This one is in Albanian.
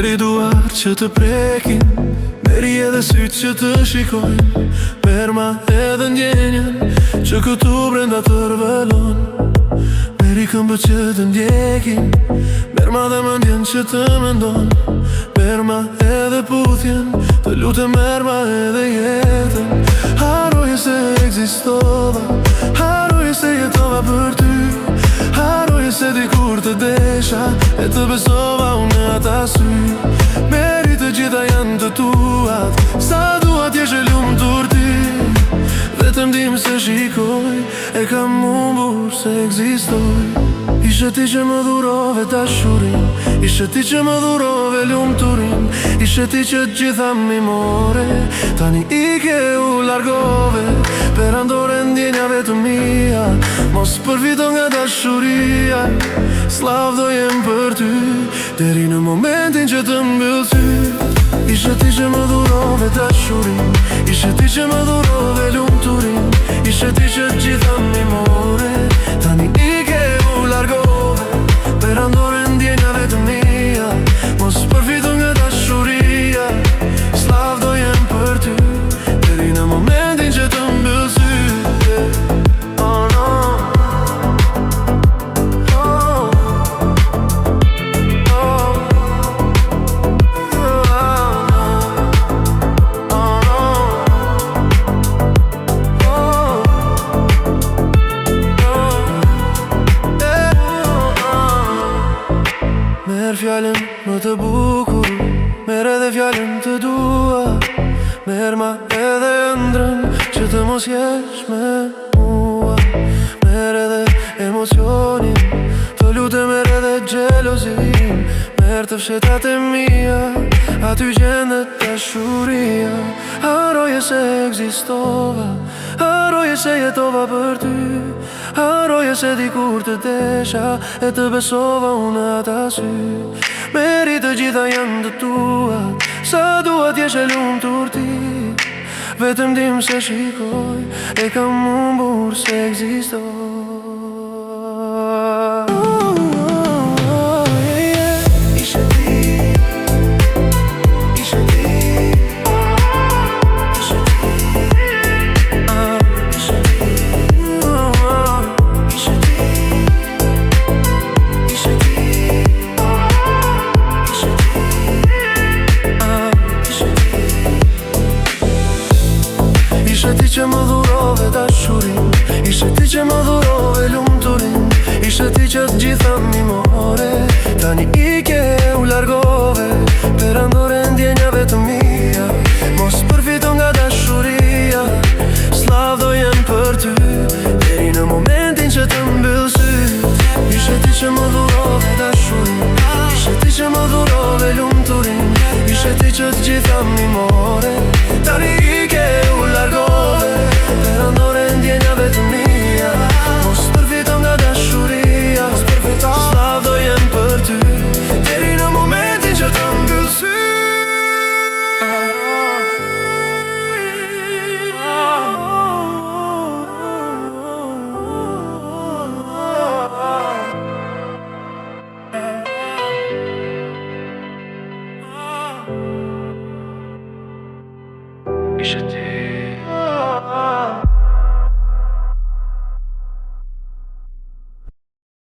Meri duar që të prekin, meri edhe sytë që të shikojnë, merma edhe ndjenjen që këtu brenda të rvelon. Meri këmbët që të ndjekin, merma dhe mendjen që të mendon, merma edhe puthjen, të lutem merma edhe jetën. Haroje se ekzistova, haroje se jetova për ty, haroje se dikur të desha e të besova unë në ata sy. Meri të gjitha janë të tuat, sa duat jesh e lumtur ti. Vetëm dim se shikoj, e kam humbur se ekzistoj. Ishe ti që më dhurove dashurin, ishe ti që më dhurove lumturin, ishe ti që gjitha mi more, tani ike u largove. Per andore ndjenjave të mia, mos përfito nga dashuria. Slav do jem për ty, deri në momentin që të mbyll sy. Ishe ti që më dhurove dashurin, ishe ti që më dhurove lumturin, ishe ti që gjitha mi more, tani ike u largove. Per andore ndjenjave të mia, mos përfito nga dashuria. Slav do jem për ty, deri në momentin që të mbyll sy. Oh no, oh, oh, merë fjallën më të bukur, merë edhe fjallën të dua, merë ma edhe ëndrën që të mos jesh me mua. Merë edhe emocionin, të lutem merë edhe gjelozin, merë të fshetat e mia, aty gjendet dashuria. Haroje se ekzistova, haroje se jetova për ty, haroje se dikur të desha e të besova unë ata sy. Meri të gjitha janë të tuat, sa duat jesh e lumtur ti. Vetëm dim se shikoj, e kam humbur se ekzistoj. Ishe ti që më dhurove dashurin, ishe ti që më dhurove lumturin, ishe ti që të gjitha mi more, tani ike u largove. Per andore ndjenjave të mia, mos përfito nga dashuria. Slav do jem për ty, deri në momentin që të mbyll sy. Ishe ti që më dhurove dashurin, ishe ti që më dhurove lumturin, ishe ti që të gjitha mi more, tani ike u largove. Per andore ndjenjave të mia, mos përfito nga dashuria. Slav do jem për ty, deri në momentin që të mbyll sy. Ishe ti